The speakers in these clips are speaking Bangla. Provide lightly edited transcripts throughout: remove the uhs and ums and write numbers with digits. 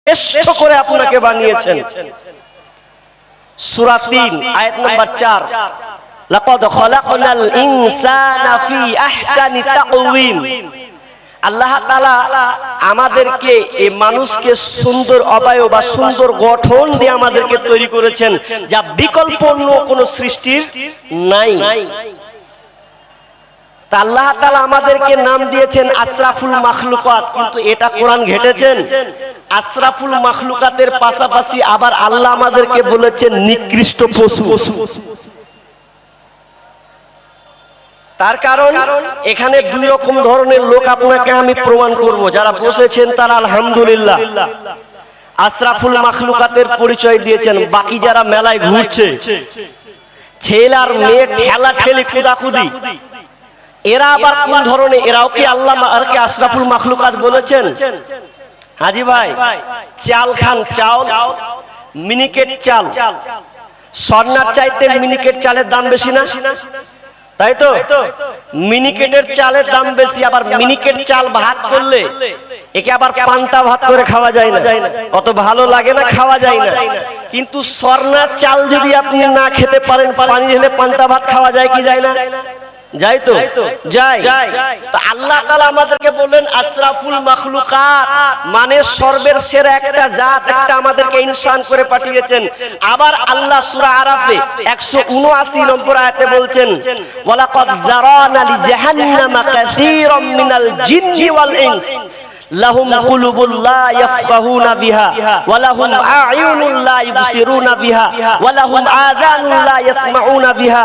শ্রেষ্ঠ করে আপনাকে বানিয়েছেন। সূরা ৩ আয়াত নাম্বার ৪, লাকাদ খালাকনাল ইনসানা ফি আহসানি তাকওয়িম। আল্লাহ তাআলা আমাদেরকে এই মানুষকে সুন্দর অবয়ব বা সুন্দর গঠন দিয়ে আমাদেরকে তৈরি করেছেন, যা বিকল্প অন্য কোনো সৃষ্টির নাই। তা আল্লাহ তাআলা আমাদেরকে নাম দিয়েছেন আশরাফুল মাখলুকাত, কিন্তু এটা কোরআন ঘেটেছেন আশরাফুল মাখলুকাতের পাশাপাশি আবার আল্লাহ আমাদেরকে বলেছেন নিকৃষ্ট পশু। তার কারণ এখানে দুই রকম ধরনের লোক আপনাকে আমি প্রমাণ করব। যারা বসেছেন তারা আলহামদুলিল্লাহ আশরাফুল মাখলুকাতের পরিচয় দিয়েছেন। বাকি যারা মেলায় ঘুরছে, ছেলে আর মেয়ে ঠেলা ঠেলি কুদাকুদি, এরা আবার কোন ধরনের? এরাও কি আল্লাহ আর কি আশরাফুল মাখলুকাত বলেছেন? হাজি ভাই, চাল খান, চাল মিনিকেট চাল, স্বর্ণার চাইতে মিনিকেট চালের দাম বেশি না? তাই তো, মিনিকেটের চালের দাম বেশি। আবার মিনিকেট চাল ভাত করলে একে আবার পান্তা ভাত করে খাওয়া যায় না, অত ভালো লাগে না, খাওয়া যায় না। কিন্তু স্বর্ণার চাল যদি আপনি না খেতে পারেন, পানি ঢেলে পান্তা ভাত খাওয়া যায় কি যায় না? যাই তো, যাই। তো আল্লাহ তাআলা আমাদেরকে বললেন আশরাফুল মাখলুকাত, মানে সর্বের সেরা একটা জাত, একটা আমাদেরকে ইনসান করে পাঠিয়েছেন। আবার আল্লাহ সূরা আরাফে 179 নম্বর আয়াতে বলছেন ওয়ালাকাদ জারানা লিজাহান্নামা কাসীরাম মিনাল জিন্নি ওয়াল ইনস লাহুম কুলুবুল লা ইয়াফকাহুনা বিহা ওয়া লাহুম আ'য়ুনুল লা ইবসিরুনা বিহা ওয়া লাহুম আযানুল লা ইয়াসমাউনা বিহা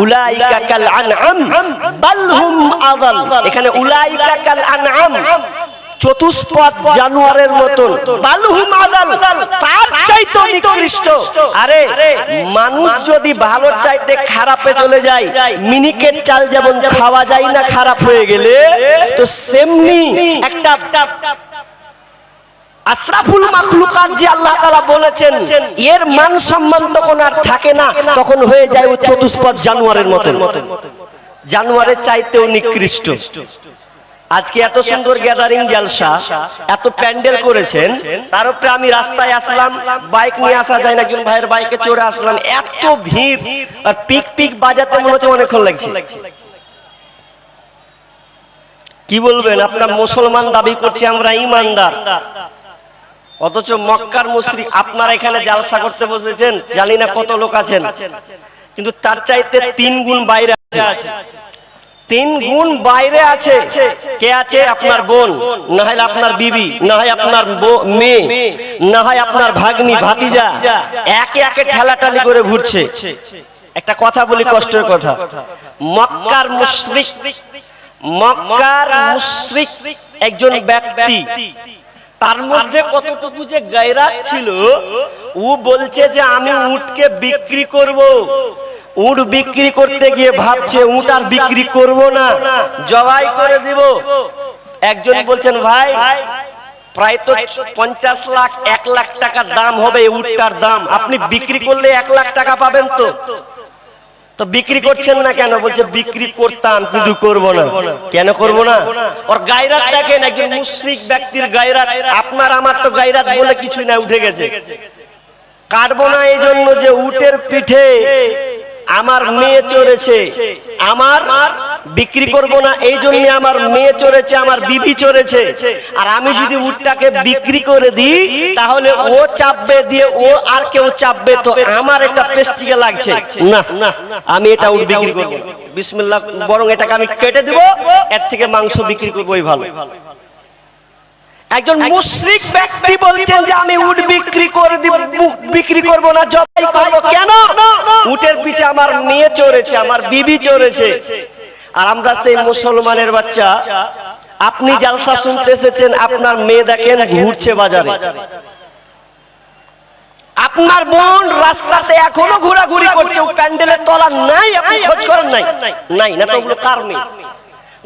উলাইকা কাল আনআম বাল হুম আযাল। এখানে উলাইকা কাল আনআম চতুষ্পদ জানোয়ারের মতন, বাল হুম আযাল তার চাইতে নিকৃষ্ট। আরে মানুষ যদি ভালোর চাইতে খারাপে চলে যায়, মিনিকেট চাল যেমন খাওয়া যায় না খারাপ হয়ে গেলে, তো সেমনি একটা আশরাফুল মাখলুকাত যে আল্লাহ তাআলা বলেছেন এর মান সম্মান তখন আর থাকে না, তখন হয়ে যায় ও চতুষ্পদ জানোয়ারের মতন, জানোয়ারের চাইতেও নিকৃষ্ট। আজকে এত সুন্দর গ্যাদারিং জালসা, এত প্যান্ডেল করেছেন, তার উপরে আমি রাস্তায় আসলাম, বাইক নিয়ে আসা যায় না, একজন ভাইয়ের বাইকে চড়ে আসলাম, এত ভিড়, আর পিক পিক বাজাতে মনে হচ্ছে অনেকক্ষণ লাগছে। কি বলবেন? আপনার মুসলমান দাবি করছে আমরা ইমানদার, অথচ মক্কার মুশরিক। আপনারা এখানে জালসা করতে বসেছেন, জানি না কত লোক আছেন, কিন্তু তার চাইতে 3 গুণ বাইরে আছে, 3 গুণ বাইরে আছে। কে আছে? আপনার বোন, না হয় আপনার বিবি, না হয় আপনার মেয়ে, না হয় আপনার ভাগ্নি ভাতিজা, একে একে ঠেলাটালি করে ঘুরছে। একটা কথা বলি, কষ্টের কথা, মক্কার মুশরিক, মক্কার মুশরিক একজন ব্যক্তি, তার মধ্যে কতটুকু যে গায়রাত ছিল, ও বলছে যে আমি উটকে বিক্রি করব। উট বিক্রি করতে গিয়ে ভাবছে উট আর বিক্রি করব না, জবাই করে দিব। একজন বলছেন ভাই প্রায় তো 50 লাখ 1 লাখ টাকা দাম হবে উটটার দাম, আপনি বিক্রি করলে 1 লাখ টাকা পাবেন তো, তো বিক্রি করছেন না কেন? বলছে বিক্রি করতাম কিন্তু করব না। কেন করব না? ওর গায়রাত দেখেন, একজন মুশরিক ব্যক্তির গায়রাত। আপনার আমার তো গায়রাত বলে কিছুই না, উঠে গেছে। কাটবো না এই জন্য যে উটের পিঠে আমার মেয়ে চড়েছে, আমার বিক্রি করব না এই জন্য আমার মেয়ে চড়েছে, আমার বিবি চড়েছে। আর আমি যদি উটটাকে বিক্রি করে দিই তাহলে ও চাপবে, দিয়ে ও আর কেউ চাপবে, তো আমার একটা পেস্টিকে লাগছে না, আমি এটা উট বিক্রি করব বিসমিল্লাহ, বরং এটাকে আমি কেটে দিব, এর থেকে মাংস বিক্রি করবো, ওই ভালো। একজন মুশরিক ব্যক্তি বলছেন যে আমি উট বিক্রি করে দিব, বিক্রি করব না, জবাই করব। কেন? উটের পিছে আমার মেয়ে চড়েছে, আমার বিবি চড়েছে। আর আমরা সেই মুসলমানের বাচ্চা, আপনি জালসা শুনতে এসেছেন, আপনার মেয়ে দেখেন ঘুরছে বাজারে, আপনার বোন রাস্তাতে এখনো ঘোরাঘুরি করছে, ও প্যান্ডেলের তলা নাই, আপনি খোঁজ করেন নাই, নাই না তো ওগুলো কার মেয়ে?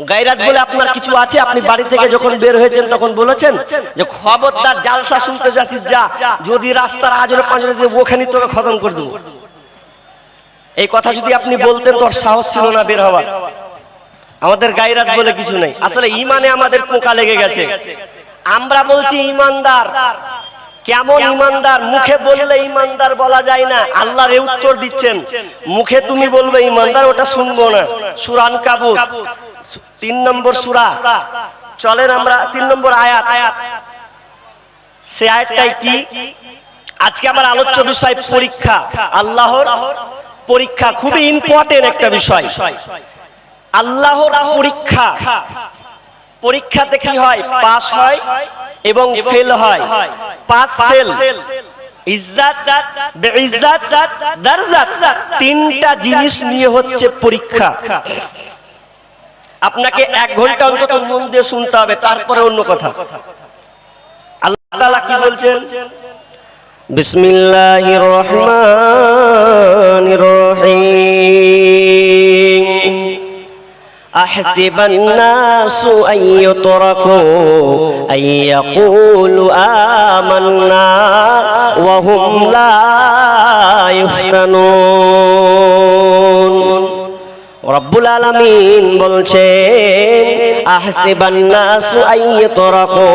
গায়রাত বলে আপনার কিছু আছে? আপনি বাড়ি থেকে যখন বের হয়েছেন তখন বলেছেন যে খবরদার জালসা শুনতে যাচ্ছিস যা, যদি রাস্তার আজরে পাঁজরে দিয়ে ওখানে তোকে খতম করে দেবো। এই কথা যদি আপনি বলতেন তোর সাহস ছিল না বের হওয়ার। আমাদের গায়রাত বলে কিছু নেই, আসলে ইমানে আমাদের পোকা লেগে গেছে। আমরা বলছি ইমানদার, কেমন ইমানদার? মুখে বললে ইমানদার বলা যায় না, আল্লাহর এই উত্তর দিচ্ছেন। মুখে তুমি বলবে ইমানদার, ওটা শুনবো না। সূরা আনকাবুত 3 নম্বর সূরা, চলেন আমরা 3 নম্বর আয়াত, সে আয়াতটাই কি? আজকে আমার আলোচ্য বিষয় পরীক্ষা, আল্লাহর পরীক্ষা, খুবই ইম্পর্টেন্ট একটা বিষয়। আল্লাহর পরীক্ষা, পরীক্ষাতে কি হয়? পাস হয় এবং ফেল হয়। পাস ফেল, ইজ্জত বেইজ্জত দরজাত, তিনটা জিনিস নিয়ে হচ্ছে পরীক্ষা। আপনাকে 1 ঘন্টা অন্তত মন দিয়ে শুনতে হবে, তারপরে অন্য কথা। আল্লাহ তাআলা কি বলছেন? বিসমিল্লাহির রহমানির রহিম। أحسب الناس أن يتركوا أن يقولوا آمنا وهم لا يفتنون। রব্বুল আলামিন বলছেন, আহসিবান নাসু আইয়ুতরাকু,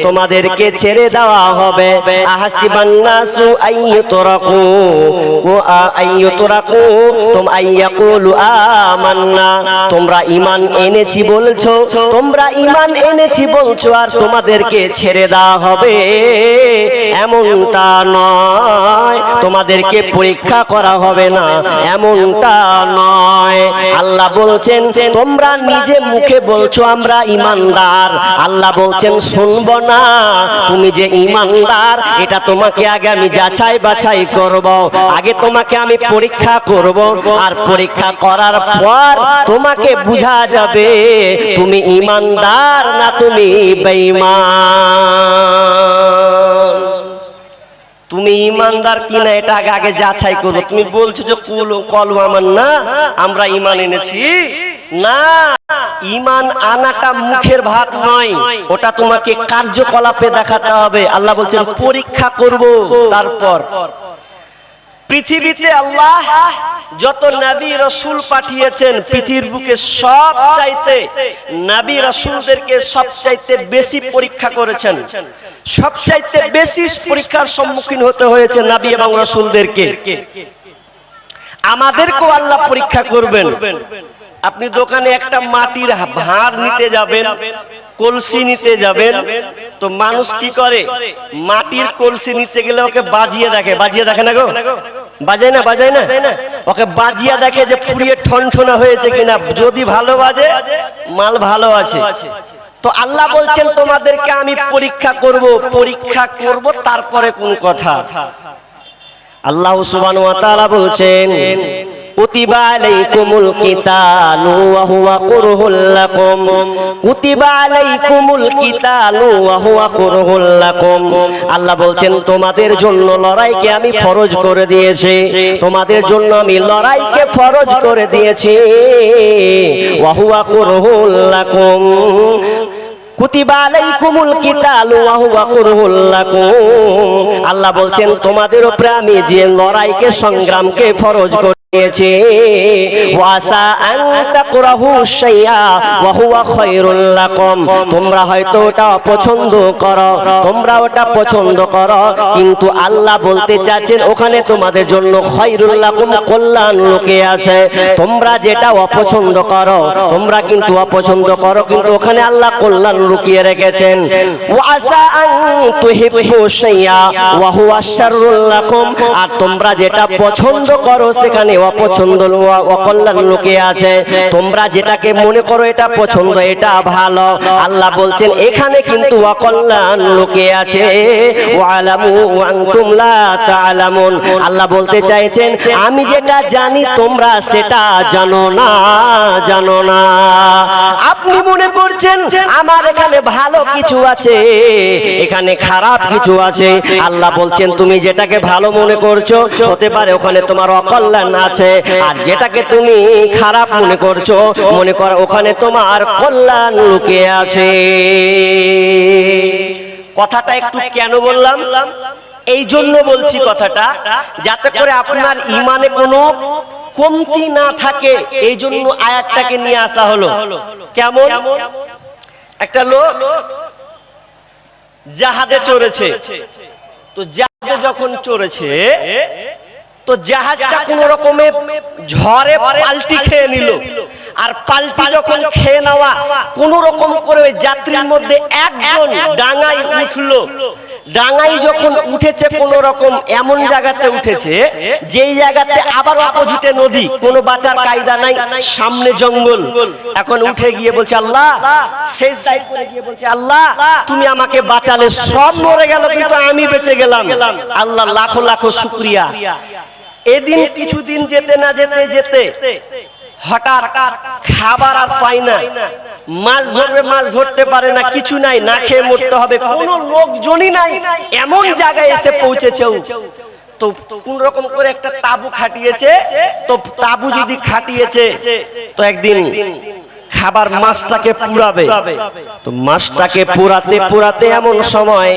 তোমাদেরকে ছেড়ে দেওয়া হবে। আহসিবান নাসু আইয়ুতরাকু, আইয়াকুলু আমান্না, তোমরা ঈমান এনেছি বলছো, তোমরা ঈমান এনেছি বলছো, আর তোমাদেরকে ছেড়ে দেওয়া হবে, এমনটা নয়। তোমাদেরকে পরীক্ষা করা হবে না, এমনটা নয়। আল্লাহ বলছেন, তোমরা নিজে মুখে বলছো আমরা ঈমানদার, আল্লাহ বলছেন শুনবো না। তুমি যে ঈমানদার, এটা তোমাকে আগে আমি যাচাই বাছাই করব, আগে তোমাকে আমি পরীক্ষা করব, আর পরীক্ষা করার পর তোমাকে বোঝা যাবে তুমি ঈমানদার না তুমি বেঈমান। তুমি ঈমানদার কিনা এটা আগে যাচাই করো। তুমি বলছো যে কলু আমার না, আমরা ঈমান এনেছি, না, ঈমান আনাটা মুখের ভাত নয়, ওটা তোমাকে কার্যকলাপে দেখাতে হবে। আল্লাহ বলছেন পরীক্ষা করব। তারপর পৃথিবীতে আল্লাহ যত নবী রাসূল পাঠিয়েছেন, পৃথিবীর বুকে সবচাইতে নবী রাসূলদেরকে সবচাইতে বেশি পরীক্ষা করেছেন, সবচাইতে বেশি পরীক্ষার সম্মুখীন হতে হয়েছে নবী এবং রাসূলদেরকে। আমাদেরকেও আল্লাহ পরীক্ষা করবেন। আপনি দোকানে একটা মাটির ভাঁড় নিতে যাবেন, কলসি নিতে যাবেন, তো মানুষ কি করে? মাটির কলসি নিতে গেলে ওকে বাজিয়ে দেখে, বাজিয়ে দেখে না গো, বাজায় না, বাজায় না, ওকে বাজিয়ে দেখে যে পুড়িয়ে ঠনঠনা হয়েছে কিনা। যদি ভালো বাজে, মাল ভালো আছে। তো আল্লাহ বলছেন তোমাদেরকে আমি পরীক্ষা করব, পরীক্ষা করব, তারপরে কোন কথা। আল্লাহ সুবহানাহু ওয়া তাআলা বলছেন, কুতিবা আলাইকুমুল কিতালু ওয়া হুয়া কুরহুল লাকুম, কুতিবা আলাইকুমুল কিতালু ওয়া হুয়া কুরহুল লাকুম। আল্লাহ বলছেন তোমাদের জন্য লড়াইকে আমি ফরজ করে দিয়েছি, তোমাদের জন্য আমি লড়াইকে ফরজ করে দিয়েছি। ওয়া হুয়া কুরহুল লাকুম, কুতিবা আলাইকুমুল কিতালু ওয়া হুয়া কুরহুল লাকুম। আল্লাহ বলছেন তোমাদের উপরে আমি যে লড়াইকে, সংগ্রামকে ফরজ করে দিয়েছি। ওয়াসা আন তাকরাহু শাইআ ওয়া হুয়া খায়রুল লাকুম, তোমরা হয়তো ওটা অপছন্দ করো, তোমরা ওটা পছন্দ করো, কিন্তু আল্লাহ বলতে চাচ্ছেন ওখানে তোমাদের জন্য খায়রুল লাকুম, কল্যাণ লুকিয়ে আছে। তোমরা যেটা অপছন্দ করো, তোমরা কিন্তু অপছন্দ করো, কিন্তু ওখানে আল্লাহ কল্যাণ লুকিয়ে রেখেছেন। ওয়াসা আন তুহিব্বু শাইআ ওয়া হুয়া শাররুল লাকুম, আর তোমরা যেটা পছন্দ করো সেখানে অপছন্দ অকল্যাণ লুকিয়ে আছে। তোমরা যেটাকে মনে করো এটা পছন্দ, এটা ভালো, আল্লাহ বলছেন এখানে কিন্তু অকল্যাণ লুকিয়ে আছে। ওয়ালামু আনতুম লা তা'লামুন, আল্লাহ বলতে চাইছেন আমি যেটা জানি তোমরা সেটা জানো না, জানো না। আপনি মনে করছেন আমার এখানে ভালো কিছু আছে, এখানে খারাপ কিছু আছে। আল্লাহ বলছেন তুমি যেটাকে ভালো মনে করছো, হতে পারে ওখানে তোমার অকল্যাণ আছে, আর যেটাকে তুমি খারাপ মনে করছো, মনে করো ওখানে তোমার কল্যাণ লুকিয়ে আছে। কথাটা একটু কেন বললাম? এই জন্য বলছি কথাটা, যাতে করে আপনার ঈমানে কোনো কমতি না থাকে, এই জন্য আয়াতটাকে নিয়ে আসা হলো। কেমন? একটা লোক জাহাজে চড়েছে। তো জাহাজে যখন চড়েছে তো জাহাজটা কোন রকমে ঝড়ে পাল্টি খেয়ে নিল। আর পাল্টি যখন খেয়ে নেওয়া কোন রকম করে ওই যাত্রীর মধ্যে একজন ডাঙায় উঠলো। ডাঙায় যখন উঠেছে কোন রকম এমন জায়গাতে উঠেছে যেই জায়গাতে আবার অপোজিটে নদী, কোনো বাঁচার কায়দা নাই, সামনে জঙ্গল। এখন উঠে গিয়ে বলছে আল্লাহ, সেজদায় করে গিয়ে বলছে আল্লাহ তুমি আমাকে বাঁচালে, সব মরে গেল কিন্তু আমি বেঁচে গেলাম। আল্লাহ লাখো লাখো শুকরিয়া। এদিন কিছুদিন যেতে না যেতে যেতে হঠাৎ খাবার আর পায় না, মাছ ধরবে মাছ ধরতে পারে না, কিছু নাই, না খেয়ে মরতে হবে, কোনো লোকজনই নাই, এমন জায়গায় এসে পৌঁছেছে। তো কোন রকম করে একটা তাবু খাটিয়েছে। তো তাবু যদি খাটিয়েছে তো একদিন খাবার মাছটাকে পুরাবে। তো মাছটাকে পুরাতে পুরাতে এমন সময়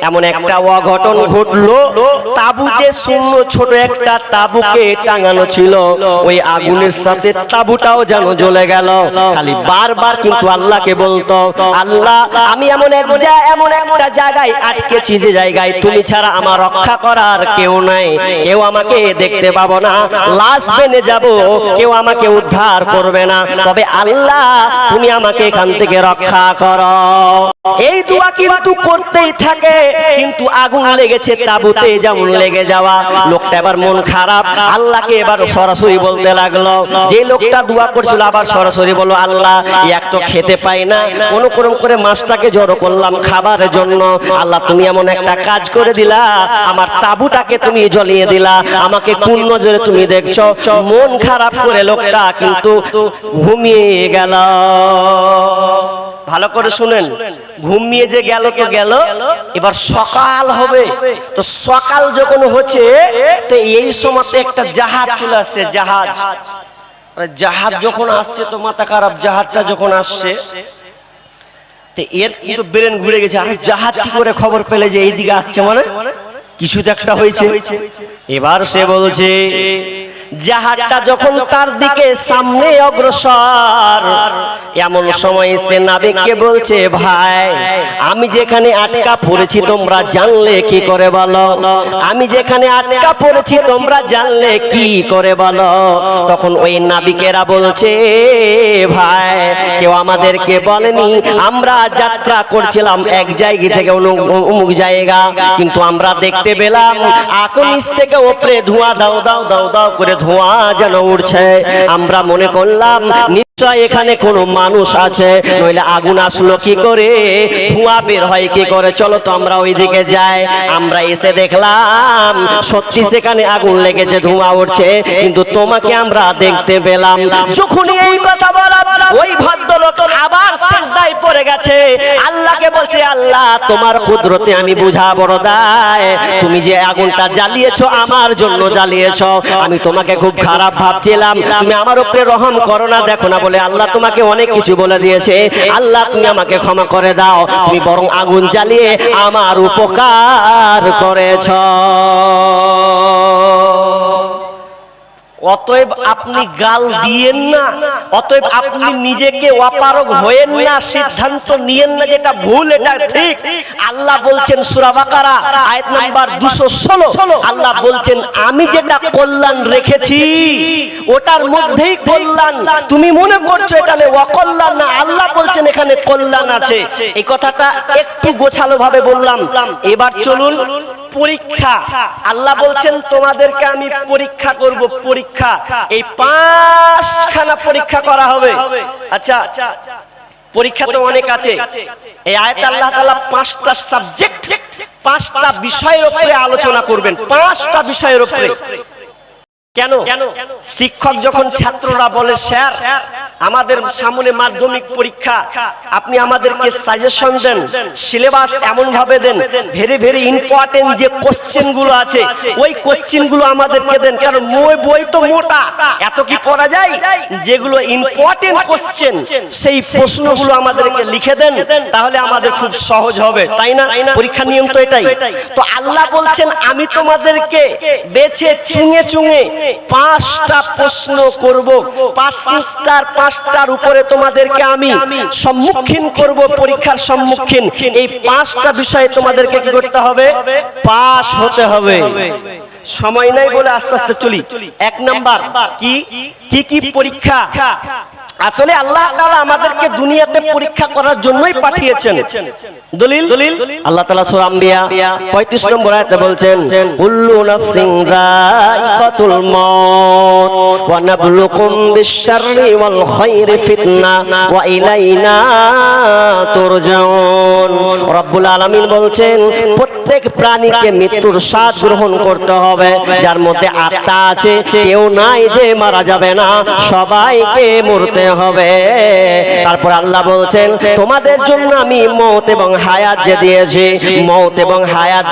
এমন একটা অঘটন ঘটলো। তাবু যে শূন্য ছোট একটা তাবুকে টাঙানো ছিল, ওই আগুনের সাথে তাবুটাও যেন জ্বলে গেল। খালি বারবার কিন্তু আল্লাহকে বলতো, আল্লাহ আমি এমন একটা জায়গায় আটকেছি যে জায়গায় তুমি ছাড়া আমার রক্ষা করার কেউ নাই, কেউ আমাকে দেখতে পাবো না, লাশ বেনে যাব, কেউ আমাকে উদ্ধার করবে না, তবে আল্লাহ তুমি আমাকে এখান থেকে রক্ষা করো। এই দোয়া কিন্তু করতেই থাকে, কিন্তু আগুন লেগেছে তাবুতে যেমন লেগে যাওয়া। লোকটা এবার মন খারাপ, আল্লাহকে এবার সরাসরি বলতে লাগলো। যে লোকটা দোয়া করছিল আবার সরাসরি বলল, আল্লাহ এক তো খেতে পাই না, কোনো ক্রম করে মাছটাকে জড়ো করলাম খাবারের জন্য, আল্লাহ তুমি এমন একটা কাজ করে দিলা, আমার তাবুটাকে তুমি জ্বলিয়ে দিলা, আমাকে কোন নজরে তুমি দেখছো। মন খারাপ করে লোকটা কিন্তু ঘুমিয়ে গেল। ভালো করে শুনেন, ঘুমিয়ে যে গেল তো গেল, এবার সকাল হবে। তো সকাল যখন হচ্ছে তো এই সময় একটা জাহাজ চলে আসছে। জাহাজ যখন আসছে তো মাথা খারাপ, জাহাজটা যখন আসছে তো এর কিন্তু ব্রেন ঘুরে গেছে, আরে জাহাজ কি করে খবর পেলে যে এইদিকে আসছে, মানে কিছু তো একটা হয়েছে। এবার সে বলছে, জাহাজটা যখন তার দিকে সামনে অগ্রসর, এমন সময় সে নাবিককে বলছে, ভাই আমি যেখানে আটকা পড়েছি তোমরা জানলে কি করে বলো, আমি যেখানে আটকা পড়েছি তোমরা জানলে কি করে বলো। তখন ওই নাবিকেরা বলছে, ভাই কেউ আমাদেরকে বলেনি, আমরা যাত্রা করছিলাম এক জায়গা থেকে অমুক জায়গা, কিন্তু আমরা দেখতে পেলাম আকাশ থেকে উপরে ধোঁয়া দাও দাও দাও দাও করে ধোঁয়া যেন উঠছে। আমরা মনে করলাম নিশ্চয় এখানে কোনো মানুষ আছে, নইলে আগুন আসলো কি করে, ধোঁয়া বের হয় কি করে, চলো তো আমরা ওইদিকে যাই। আমরা এসে দেখলাম সত্যি সেখানে আগুন লেগেছে, ধোঁয়া উঠছে, কিন্তু তোমাকে আমরা দেখতে পেলাম। যখনই এই কথা বলা ওই ভদ্রলোক আবার সিজদায় পড়ে গেছে, আল্লাহকে বলছে, আল্লাহ তোমার কুদরতে আমি বুঝা বড় দায়, তুমি যে আগুনটা জ্বালিয়েছো আমার জন্য জ্বালিয়েছো, আমি তোমাকে খুব খারাপ ভাবছিলাম, তুমি আমার উপরে রহম করো না, দেখো না বলে আল্লাহ তোমাকে অনেক কিছু বলে দিয়েছে, আল্লাহ তুমি আমাকে ক্ষমা করে দাও, তুমি বরং আগুন জ্বালিয়ে আমার উপকার করেছ। অতএব আপনি গাল দিয়েন না, অতএব আপনি নিজেকে অপারগ হয়েন না, সিদ্ধান্ত নিয়েন না যেটা ভুল এটা ঠিক। আল্লাহ বলছেন সূরা বাকারা আয়াত নাম্বার 216, আল্লাহ বলছেন আমি যেটা কল্যাণ রেখেছি ওটার মধ্যেই কল্যাণ, তুমি মনে করছো এখানে অকল্যাণ না, আল্লাহ বলছেন এখানে কল্যাণ আছে। এই কথাটা একটু গোছালো ভাবে বললাম। এবার চলুন পরীক্ষা। আল্লাহ বলছেন তোমাদেরকে আমি পরীক্ষা করব, পরীক্ষা এই 5খানা পরীক্ষা করা হবে। আচ্ছা পরীক্ষা তো অনেক আছে, এই আয়াতে আল্লাহ তাআলা 5টা সাবজেক্ট 5টা বিষয়ের উপরে আলোচনা করবেন, 5টা বিষয়ের উপরে। কেন? শিক্ষক যখন ছাত্ররা বলে স্যার আমাদের সামনে মাধ্যমিক পরীক্ষা, আপনি আমাদেরকে সাজেশন দেন, সিলেবাস এমন ভাবে দেন, ভেরি ভেরি ইম্পর্টেন্ট যে কোশ্চেন গুলো আছে ওই কোশ্চেন গুলো আমাদেরকে দেন, কারণ বই তো মোটা, এত কি পড়া যায়, যেগুলো ইম্পর্টেন্ট কোশ্চেন সেই প্রশ্নগুলো আমাদেরকে লিখে দেন, তাহলে আমাদের খুব সহজ হবে, তাই না? পরীক্ষার নিয়ম তো এটাই। তো আল্লাহ বলছেন আমি তোমাদেরকে বেছে চুঙে চুঙে 5টা প্রশ্ন করব, 5টার উপরে তোমাদেরকে আমি সম্মুখীন করব, পরীক্ষার সম্মুখীন। এই 5টা বিষয়ে তোমাদেরকে কি করতে হবে? পাস হতে হবে। সময় নাই বলে আস্তে আস্তে চলি। 1 নাম্বার কি কি কি পরীক্ষা? আসলে আল্লাহ তাআলা আমাদেরকে দুনিয়াতে পরীক্ষা করার জন্যই পাঠিয়েছেন। দলিল আল্লাহ তাআলা সূরা আম্বিয়া 35 নম্বর আয়াতে বলছেন, কুল্লু নাফসিন যায়িকাতুল মাউত ওয়া নাবলুকুম বিশ-শাররি ওয়াল খায়রি ফিতনা ওয়া ইলাইনা তুরজাউন। রব্বুল আলামিন বলছেন, প্রত্যেক প্রাণীকে মৃত্যুর স্বাদ গ্রহণ করতে হবে। যার মধ্যে আত্মা আছে, কেউ নাই যে মারা যাবে না, সবাইকে মরতে হবে। তারপর আল্লাহ বলছেন, তোমাদের জন্য আমি মওত এবং হায়াত যে দিয়েছি, মওত এবং হায়াত